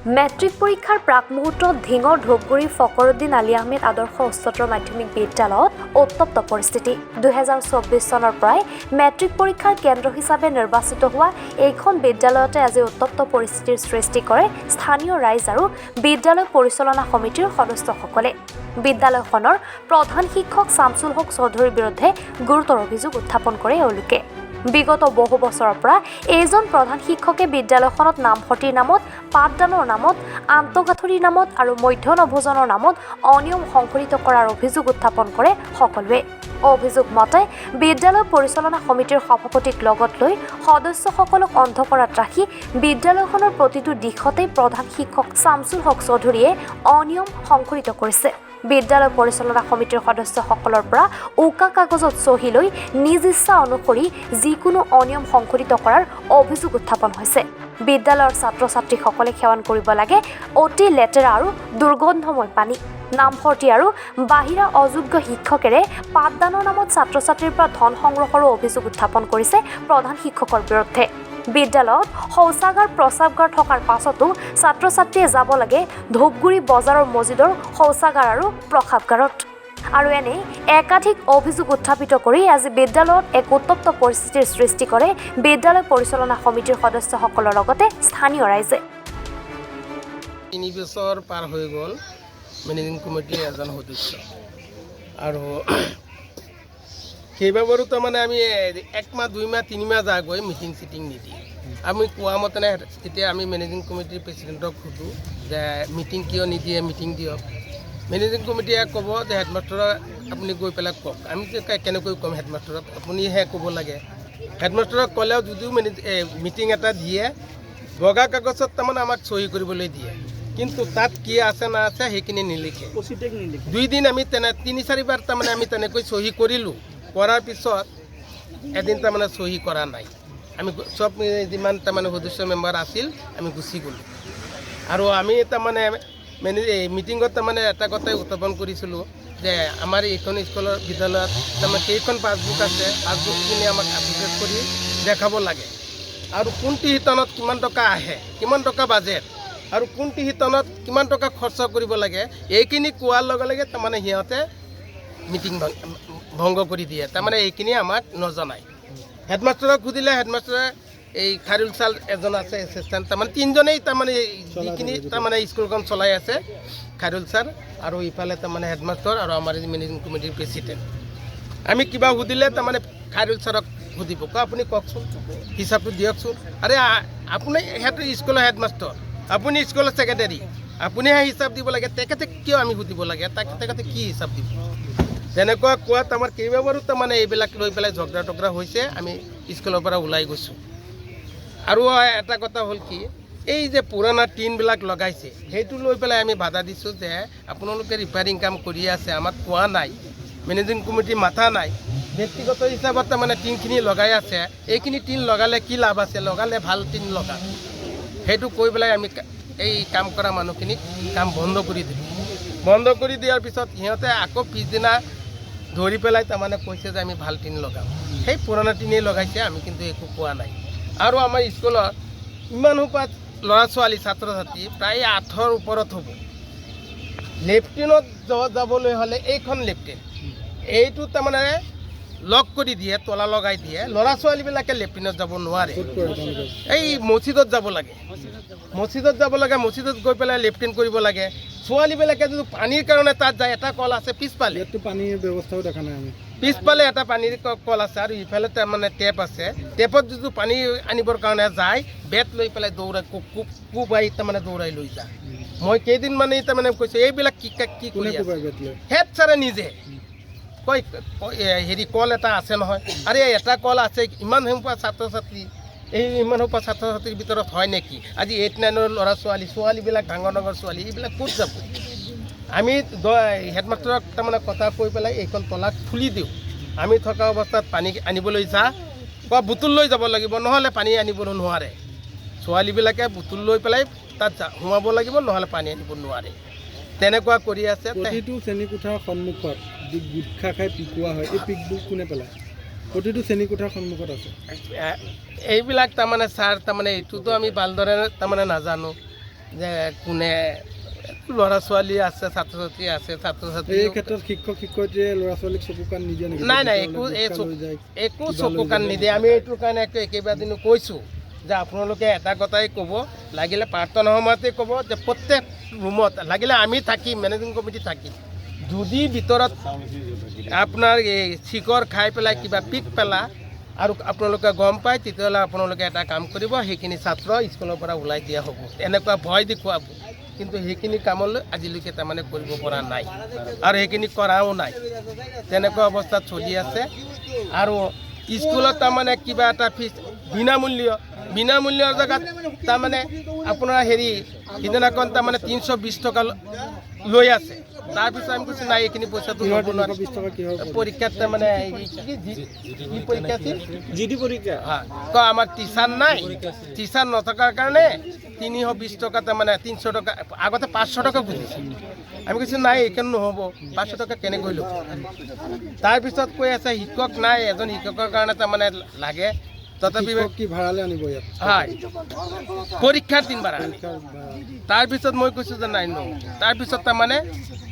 Matric পৰীক্ষাৰ প্ৰাক মুহূৰ্তত ধিঙৰ ধূপগুৰিৰ ফকৰুদ্দিন আলী আহমেদ আদৰ্শ উচ্চতৰ মাধ্যমিক বিদ্যালয়ত উত্তপ্ত পৰিস্থিতি। 2024 চনৰ পৰাই মেট্ৰিক পৰীক্ষাৰ কেন্দ্ৰ হিচাপে নিৰ্বাচিত হোৱা এইখন বিদ্যালয়তে আজি উত্তপ্ত পৰিস্থিতিৰ সৃষ্টি কৰে স্থানীয় ৰাইজ আৰু বিদ্যালয় পৰিচালনা সমিতিৰ সদস্যসকলে। বিদ্যালয়খনৰ প্ৰধান শিক্ষক শামছুল হক চৌধুৰীৰ বিৰুদ্ধে গুৰুতৰ অভিযোগ উত্থাপন কৰে এওঁলোকে। বিগত বহু বছৰৰ পৰা এইজন প্ৰধান শিক্ষকে বিদ্যালয়খনত নামভৰ্তিৰ নামত, পাঠদানৰ নামত, আন্তঃগাঁথনিৰ নামত আৰু মধ্যাহ্ন ভোজনৰ নামত অনিয়ম সংঘটিত কৰাৰ অভিযোগ উত্থাপন কৰে সকলোৱে। অভিযোগ মতে বিদ্যালয় পৰিচালনা সমিতিৰ সভাপতিক লগত লৈ সদস্যসকলক অন্ধকাৰত ৰাখি বিদ্যালয়খনৰ প্ৰতিটো দিশতে প্ৰধান শিক্ষক শামছুল হক চৌধুৰীয়ে অনিয়ম সংঘটিত কৰিছে। বিদ্যালয় পৰিচালনা সমিতিৰ সদস্যসকলৰ পৰা উকা কাগজত চহী লৈ নিজ ইচ্ছা অনুসৰি যিকোনো অনিয়ম সংঘটিত কৰাৰ অভিযোগ উত্থাপন হৈছে। বিদ্যালয়ৰ ছাত্ৰ ছাত্ৰীসকলে সেৱন কৰিব লাগে অতি লেতেৰা আৰু দুৰ্গন্ধময় পানী। নামভৰ্তি আৰু বাহিৰা অযোগ্য শিক্ষকেৰে পাঠদানৰ নামত ছাত্ৰ ছাত্ৰীৰ পৰা ধন সংগ্ৰহৰো অভিযোগ উত্থাপন কৰিছে প্ৰধান শিক্ষকৰ বিৰুদ্ধে। বিদ্যালয়ত শৌচাগাৰ প্ৰস্ৰাৱগাৰ থকাৰ পাছতো ছাত্ৰ ছাত্ৰীয়ে যাব লাগে ধূপগুৰি বজাৰৰ মছজিদৰ শৌচাগাৰ আৰু প্ৰস্ৰাৱগাৰত। আৰু এনে একাধিক অভিযোগ উত্থাপিত কৰি আজি বিদ্যালয়ত এক উত্তপ্ত পৰিস্থিতিৰ সৃষ্টি কৰে বিদ্যালয় পৰিচালনা সমিতিৰ সদস্যসকলৰ লগতে স্থানীয় ৰাইজে। 3 বছৰ পাৰ হৈ গ'ল মেনেজিং কমিটিৰ এজন সদস্য আৰু সেইবাবৰো তাৰমানে আমি 1 মাহ 2 মাহ 3 মাহ যাগৈ মিটিং চিটিং নিদি আমি কোৱা মতে তেতিয়া আমি মেনেজিং কমিটিৰ প্ৰেচিডেণ্টক সোধোঁ যে মিটিং কিয় নিদিয়ে, মিটিং দিয়ক। মেনেজিং কমিটিয়ে ক'ব যে হেডমাষ্টাৰক আপুনি গৈ পেলাই কওক। আমি কেনেকৈ ক'ম হেডমাষ্টাৰক, আপুনিহে ক'ব লাগে। হেডমাষ্টাৰক ক'লেও যদিও মিটিং এটা দিয়ে বগা কাগজত তাৰমানে আমাক চহী কৰিবলৈ দিয়ে, কিন্তু তাত কি আছে না আছে সেইখিনি নিলিখে। 2 দিন আমি 3-4 বাৰ তাৰমানে আমি তেনেকৈ চহী কৰিলোঁ, কৰাৰ পিছত এদিন তাৰমানে চহী কৰা নাই। আমি চব যিমান তাৰমানে সদস্য মেম্বাৰ আছিল আমি গুচি গ'লোঁ। আৰু আমি তাৰমানে মিটিঙত তাৰমানে এটা কথাই উত্থাপন কৰিছিলোঁ যে আমাৰ এইখন স্কুলৰ বিদ্যালয়ত তাৰমানে কেইখন পাছবুক আছে, পাছবুকখিনি আমাক আপডেট কৰি দেখাব লাগে। আৰু কোনটো শিতানত কিমান টকা আহে, কিমান টকা বাজেট, আৰু কোনটো শিতানত কিমান টকা খৰচ কৰিব লাগে, এইখিনি কোৱাৰ লগে লগে তাৰমানে সিহঁতে মিটিং ভংগ কৰি দিয়ে। তাৰমানে এইখিনি আমাক নজনায়। হেডমাষ্টাৰক সুধিলে হেডমাষ্টাৰে এই খাৰুল ছাৰ এজন আছে এছিষ্টেণ্ট, তাৰমানে 3জনেই তাৰমানে যিখিনি তাৰমানে স্কুলখন চলাই আছে, খাৰুল ছাৰ আৰু ইফালে তাৰমানে হেডমাষ্টাৰ আৰু আমাৰ মেনেজিং কমিটিৰ প্ৰেচিডেণ্ট। আমি কিবা সুধিলে তাৰমানে খাৰুল ছাৰক সুধিব, আপুনি কওকচোন, হিচাপটো দিয়কচোন। আৰে আপুনি সিহঁতৰ স্কুলৰ হেডমাষ্টাৰ, আপুনি স্কুলৰ ছেক্ৰেটাৰী, আপুনিহে হিচাপ দিব লাগে, তেখেতে কিয় আমি সুধিব লাগে, তেখেতে কি হিচাপ দিব। তেনেকুৱা কোৱাত আমাৰ কেইবাবাৰো তাৰমানে এইবিলাক লৈ পেলাই ঝগড়া টগড়া হৈছে। আমি স্কুলৰ পৰা ওলাই গৈছোঁ। আৰু এটা কথা হ'ল কি, এই যে পুৰণা টিনবিলাক লগাইছে সেইটো লৈ পেলাই আমি বাধা দিছোঁ যে আপোনালোকে ৰিপেয়াৰিং কাম কৰি আছে, আমাক কোৱা নাই, মেনেজিং কমিটি মাথা নাই। ব্যক্তিগত হিচাপত তাৰমানে টিনখিনি লগাই আছে, এইখিনি টিন লগালে কি লাভ আছে, লগালে ভাল টিন লগা, সেইটো কৈ পেলাই আমি এই কাম কৰা মানুহখিনিক কাম বন্ধ কৰি দিলোঁ। বন্ধ কৰি দিয়াৰ পিছত সিহঁতে আকৌ পিছদিনা ধৰি পেলাই তাৰমানে কৈছে যে আমি ভাল টিন লগাম। সেই পুৰণা টিনেই লগাইছে, আমি কিন্তু একো কোৱা নাই। আৰু আমাৰ স্কুলত ইমান সোপা ল'ৰা ছোৱালী ছাত্ৰ ছাত্ৰী প্ৰায় 8ৰ ওপৰত হ'ব। লেফ্টিনত যাবলৈ হ'লে এইখন লেফ্টিন, এইটো তাৰমানে লক কৰি দিয়ে, তলা লগাই দিয়ে। ল'ৰা ছোৱালীবিলাকে লেফ্টিনত যাব নোৱাৰে, এই মছজিদত যাব লাগে। মছজিদত যাব লাগে, মছজিদত গৈ পেলাই লেফ্টিন কৰিব লাগে। ছোৱালীবিলাকে যদি পানীৰ কাৰণে তাত যায়, এটা কল আছে পিছফালে, পানীৰ ব্যৱস্থাও দেখা নাই আমি। পিছফালে এটা পানীৰ কল আছে আৰু ইফালে তাৰমানে টেপ আছে। টেপত যদি পানী আনিবৰ কাৰণে যায়, বেট লৈ পেলাই দৌৰাই কোবাই তাৰমানে দৌৰাই লৈ যায়। মই কেইদিনমানে তাৰমানে কৈছোঁ এইবিলাক কি কৰি আছে। হেড ছাৰে নিজে কয় হেৰি কল এটা আছে নহয়, আৰে এটা কল আছে, ইমান সোপা ছাত্ৰ ছাত্ৰী, এই ইমান সোপা ছাত্ৰ ছাত্ৰীৰ ভিতৰত হয় নেকি? আজি 8-9ৰ ল'ৰা ছোৱালীবিলাক ডাঙৰ ডাঙৰ ছোৱালী, এইবিলাক ক'ত যাব? আমি হেডমাষ্টাৰক তাৰমানে কথা কৈ পেলাই এইখন তলাক খুলি দিওঁ। আমি থকা অৱস্থাত পানী আনিবলৈ বা বুটুল লৈ যাব লাগিব, নহ'লে পানী আনিবলৈ নোৱাৰে। ছোৱালীবিলাকে বুটুল লৈ পেলাই তাত সোমাব লাগিব, নহ'লে পানী আনিব নোৱাৰে। তেনেকুৱা কৰি আছে। প্ৰতিটো শ্ৰেণীকোঠাৰ সন্মুখত গুটখা খাই পিকোৱা হয়, এই পিকবোৰ কোনে পেলায়? প্ৰতিটো শ্ৰেণীকোঠাৰ সন্মুখত আছে। এইবিলাক তাৰমানে ছাৰ, তাৰমানে এইটোতো আমি ভালদৰে তাৰমানে নাজানো। যে কোনে ল'ৰা ছোৱালী আছে ছাত্ৰ ছাত্ৰী আছে ছাত্ৰ ছাত্ৰী এই ক্ষেত্ৰত শিক্ষক শিক্ষয়িত্ৰীয়ে ল'ৰা ছোৱালীক চকু কাণ নিদিয়ে নেকি? নাই নাই বিদ্যালয়লৈ একো গোটখা লৈ যায়, চকু কাণ নিদিয়ে। আমি এইটোৰ কাৰণে কেইবাদিনো কৈছোঁ যে আপোনালোকে এটা কথাই ক'ব, লাগিলে প্ৰাৰ্থনা সময়তে ক'ব যে প্ৰত্যেক ৰুমত লাগিলে আমি থাকিম, মেনেজিং কমিটি থাকিম, যদি ভিতৰত আপোনাৰ এই চিকৰ খাই পেলাই কিবা পিক পেলা আৰু আপোনালোকে গম পায়, তেতিয়াহ'লে আপোনালোকে এটা কাম কৰিব, সেইখিনি ছাত্ৰ স্কুলৰ পৰা ওলাই দিয়া হ'ব, এনেকুৱা ভয় দেখুৱাব। কিন্তু সেইখিনি কামলৈ আজিলৈকে তাৰমানে কৰিব পৰা নাই আৰু সেইখিনি কৰাও নাই, তেনেকুৱা অৱস্থাত চলি আছে। আৰু স্কুলত তাৰমানে কিবা এটা ফিজ বিনামূল্যৰ জেগাত তাৰমানে আপোনাৰ সিদিনাখন তাৰমানে 320 টকা লৈ আছে। তাৰপিছত আমি কৈছোঁ নাই, এইখিনি পইচাটো ল'ব নোৱাৰি। 320 টকা কিহৰ পৰীক্ষাত তাৰমানে কি পৰীক্ষা আছিল? GD পৰীক্ষা। আমাৰ টিচাৰ নাই, টিচাৰ নথকাৰ কাৰণে 320 টকা তাৰমানে 300 টকা, আগতে 500 টকা বুজিছিল। আমি কৈছোঁ নাই, এইকাৰণে নহ'ব, 500 টকা কেনেকৈ ল'ব। তাৰপিছত কৈ আছে শিক্ষক নাই, এজন শিক্ষকৰ কাৰণে তাৰমানে লাগে, তথাপি কি ভাড়ালৈ আনিব ইয়াত? হয়, পৰীক্ষাৰ দিন ভাড়া। পৰীক্ষাৰ ভাড়া। তাৰপিছত মই কৈছোঁ যে নাই নহ'ব। তাৰপিছত তাৰমানে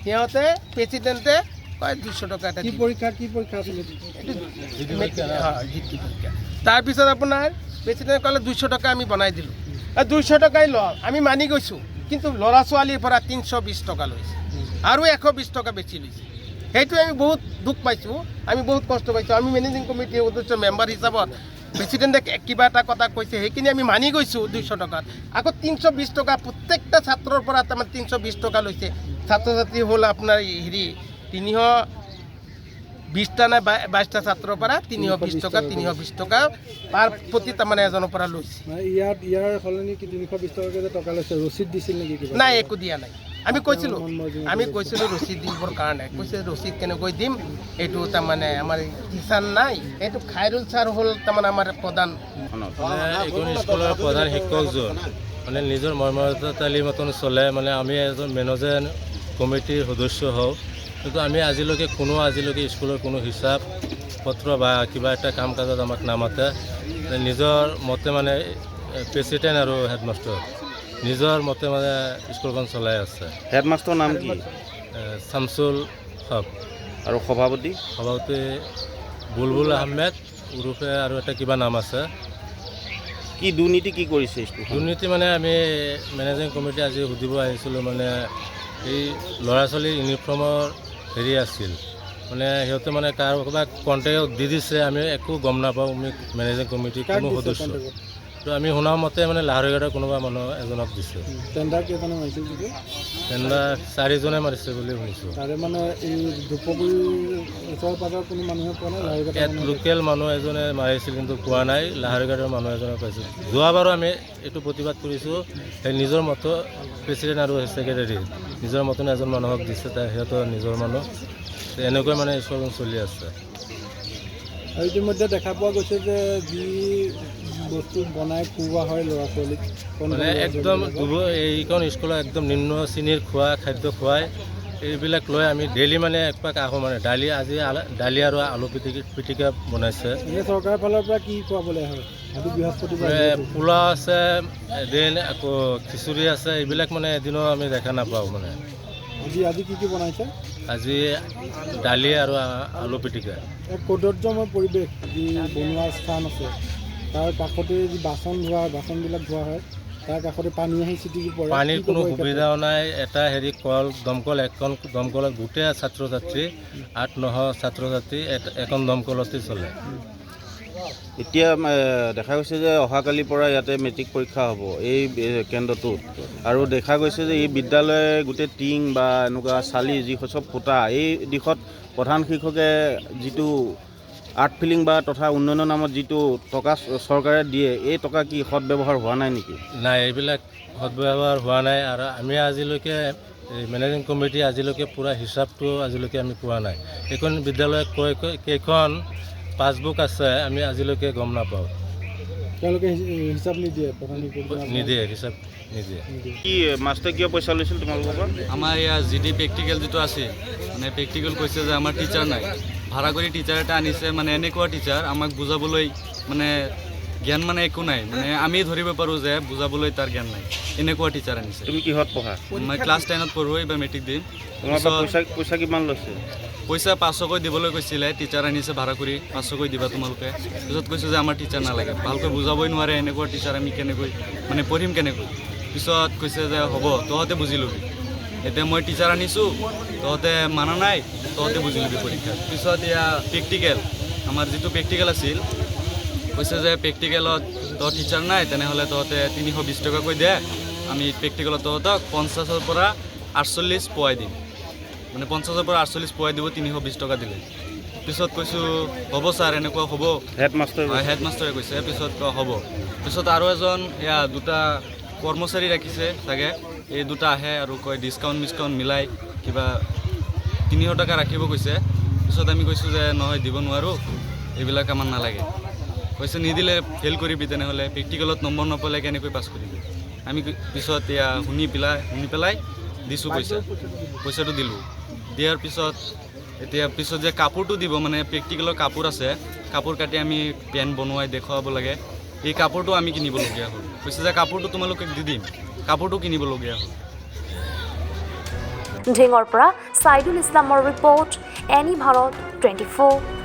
সিহঁতে প্ৰেচিডেণ্টে কয় 200 টকা এটা কি দিব। পৰীক্ষা আছিলে? তাৰপিছত আপোনাৰ প্ৰেচিডেণ্টে ক'লে 200 টকা আমি বনাই দিলোঁ, 200 টকাই লওঁ, আমি মানি গৈছোঁ। কিন্তু ল'ৰা ছোৱালীৰ পৰা 320 টকা লৈছে আৰু 120 টকা বেছি লৈছে। সেইটো আমি বহুত দুখ পাইছোঁ, আমি বহুত কষ্ট পাইছোঁ। আমি মেনেজিং কমিটিৰ সদস্য মেম্বাৰ হিচাপত প্ৰেচিডেণ্টে কিবা এটা কথা কৈছে, সেইখিনি আমি মানি গৈছোঁ 200 টকাত। আকৌ 320 টকা প্ৰত্যেকটা ছাত্ৰৰ পৰা তাৰমানে 320 টকা লৈছে। ছাত্ৰ ছাত্ৰী হ'ল আপোনাৰ 320টা নে 22টা ছাত্ৰৰ পৰা 320 টকা পাৰ প্ৰতি তাৰমানে এজনৰ পৰা লৈছে। ইয়াৰ সলনি কি 320 টকাকৈ যে টকা লৈছে, ৰচিদ দিছিল নেকি কিবা? নাই, একো দিয়া নাই। আমি কৈছিলোঁ ৰচিদ দিবৰ কাৰণে, কৈছে ৰচিদ কেনেকৈ দিম, এইটো তাৰমানে আমাৰ টিচাৰ নাই, এইটো খাইৰুল ছাৰ হ'ল তাৰমানে আমাৰ প্ৰধান। এইখন স্কুলৰ প্ৰধান শিক্ষকজন মানে নিজৰ মৰ্মতালি মতন চলে। মানে আমি এজন মেনেজিং কমিটিৰ সদস্য হওঁ, কিন্তু আমি আজিলৈকে স্কুলৰ কোনো হিচাপ পত্ৰ বা কিবা এটা কাম কাজত আমাক নামাতে। নিজৰ মতে মানে প্ৰেচিডেণ্ট আৰু হেডমাষ্টাৰ নিজৰ মতে মানে স্কুলখন চলাই আছে। হেডমাষ্টাৰৰ নাম কি? শামছুল হক। আৰু সভাপতি বুলবুল আহমেদ ওৰফে আৰু এটা কিবা নাম আছে। কি দুৰ্নীতি কি কৰিছে স্কুলখন? দুৰ্নীতি মানে আমি মেনেজিং কমিটি আজি সুধিব আহিছিলোঁ, মানে এই ল'ৰা ছোৱালীৰ ইউনিফৰ্মৰ আছিল, মানে সিহঁতে মানে কাৰোবাক কণ্টেক্ট দি দিছে, আমি একো গম নাপাওঁ। আমি মেনেজিং কমিটিৰ কোনো সদস্য, তো আমি শুনা মতে মানে লাহৰীঘাটৰ কোনোবা মানুহ এজনক দিছে। টেণ্ডাৰ কেইজনে মাৰিছিল নেকি? টেণ্ডাৰ 4জনে মাৰিছে বুলি শুনিছোঁ। তাৰে মানে এই ধুপগুৰিৰ ওচৰ পাজৰ কোনো মানুহে পোৱা নাই? ইয়াত লোকেল মানুহ এজনে মাৰিছিল কিন্তু পোৱা নাই, লাহৰীঘাটৰ মানুহ এজনে পাইছিল। যোৱাবাৰো আমি এইটো প্ৰতিবাদ কৰিছোঁ, সেই নিজৰ মতো প্ৰেচিডেণ্ট আৰু ছেক্ৰেটাৰী নিজৰ মতন এজন মানুহক দিছে, সিহঁতৰ নিজৰ মানুহ। এনেকৈ মানে স্কুলখন চলি আছে। আৰু ইতিমধ্যে দেখা পোৱা গৈছে যে যি বস্তু বনাই খুওৱা হয় ল'ৰা ছোৱালীক, মানে একদম এইখন স্কুলত একদম নিম্ন শ্ৰেণীৰ খাদ্য খুৱাই, এইবিলাক লৈ আমি ডেইলি মানে একপাক আহোঁ। মানে দালি আৰু আলু পিটিকা বনাইছে। চৰকাৰৰ ফালৰ পৰা কি খুৱাবলৈ হয়? আজি বৃহস্পতিবাৰ, পোলাও আছে, এদিন আকৌ খিচুৰি আছে, এইবিলাক মানে এদিনো আমি দেখা নাপাওঁ। মানে আজি কি কি বনাইছে? আজি দালি আৰু আলু পিটিকা। এক কদৰ্যময় পৰিৱেশ যি বনোৱা স্থান আছে, তাৰ কাষতে যি বাচনবিলাক ধোৱা হয়, তাৰ কাষতে পানী আহি ছিটিকি পৰে। পানীৰ কোনো সুবিধাও নাই। এটা দমকল, এখন দমকলত গোটেই ছাত্ৰ ছাত্ৰী 8-9 ছাত্ৰ ছাত্ৰী এখন দমকলতে চলে। এতিয়া দেখা গৈছে যে অহাকালিৰ পৰা ইয়াতে মেট্ৰিক পৰীক্ষা হ'ব এই কেন্দ্ৰটোত, আৰু দেখা গৈছে যে এই বিদ্যালয়ে গোটেই টিং বা এনেকুৱা চালি যি চব ফুটা, এই দিশত প্ৰধান শিক্ষকে যিটো আৰ্ট ফিলিং বা তথা উন্নয়নৰ নামত যিটো টকা চৰকাৰে দিয়ে, এই টকা কি সদব্যৱহাৰ হোৱা নাই নেকি? নাই, এইবিলাক সদব্যৱহাৰ হোৱা নাই। আৰু আমি আজিলৈকে মেনেজিং কমিটি আজিলৈকে পূৰা হিচাপটো আজিলৈকে আমি পোৱা নাই। এইখন বিদ্যালয়ত কেইখন পাছবুক আছে আমি আজিলৈকে গম নাপাওঁ। তেওঁলোকে হিচাপ নিদিয়ে, নিদিয়ে, হিচাপ নিদিয়ে। কি মাষ্টৰে কিয় পইচা লৈছিল তোমালোকৰ পৰা? আমাৰ ইয়াৰ GD প্ৰেক্টিকেল যিটো আছে, মানে প্ৰেক্টিকেল কৈছে যে আমাৰ টিচাৰ নাই, ভাড়া কৰি টিচাৰ এটা আনিছে। মানে এনেকুৱা টিচাৰ আমাক বুজাবলৈ মানে জ্ঞান মানে একো নাই, মানে আমি ধৰিব পাৰোঁ যে বুজাবলৈ তাৰ জ্ঞান নাই, এনেকুৱা টিচাৰ আনিছে। তুমি কিহত পঢ়া? মই ক্লাছ 10ত পঢ়োঁ, এইবাৰ মেট্ৰিক দিম। তোমাৰ পৰা পইচা কিমান লৈছে? পইচা 500কৈ দিবলৈ কৈছিলে, টিচাৰ আনিছে ভাড়া কৰি, 500কৈ দিবা তোমালোকে। পিছত কৈছোঁ যে আমাৰ টিচাৰ নালাগে, ভালকৈ বুজাবই নোৱাৰে, এনেকুৱা টিচাৰ আমি কেনেকৈ মানে পঢ়িম কেনেকৈ। পিছত কৈছে যে হ'ব তহঁতে বুজি ল'বি। এতিয়া মই টিচাৰ আনিছোঁ, তহঁতে মানা নাই, তহঁতে বুজি ল'বি পৰীক্ষাত। পিছত এয়া প্ৰেক্টিকেল, আমাৰ যিটো প্ৰেক্টিকেল আছিল, কৈছে যে প্ৰেক্টিকেলত তহঁত টিচাৰ নাই, তেনেহ'লে তহঁতে 320 টকাকৈ দে, আমি প্ৰেক্টিকেলত তহঁতক 50ৰ পৰা 48 পোৱাই দিম, মানে 50ৰ পৰা 48 পোৱাই দিব 320 টকা দিলে। পিছত কৈছোঁ হ'ব ছাৰ, এনেকুৱা হ'ব। হেডমাষ্টাৰে কৈছে। পিছত হ'ব। পিছত আৰু এজন এয়া দুটা কৰ্মচাৰী ৰাখিছে চাগে, এই দুটা আহে আৰু কয় ডিছকাউণ্ট মিলাই কিবা 300 টকা ৰাখিব কৈছে। পিছত আমি কৈছোঁ যে নহয়, দিব নোৱাৰোঁ, এইবিলাক আমাৰ নালাগে। কৈছে নিদিলে ফেইল কৰিবি, তেনেহ'লে প্ৰেক্টিকেলত নম্বৰ নাপালে কেনেকৈ পাছ কৰিবি। আমি পিছত এয়া শুনি পেলাই দিছোঁ পইচাটো দিলোঁ। দিয়াৰ পিছত পিছত যে কাপোৰটো দিব, মানে প্ৰেক্টিকেলৰ কাপোৰ আছে, কাপোৰ কাটি আমি পেন বনোৱাই দেখুৱাব লাগে, এই কাপোৰটো আমি কিনিবলগীয়া হ'ল। কৈছে যে কাপোৰটো তোমালোকে দি দিম, কাপোৰটো কিনিবলগীয়া হ'ল। ঢিঙৰ পৰা ছাইদুল ইছলামৰ ৰিপৰ্ট, এনি ভাৰত 24।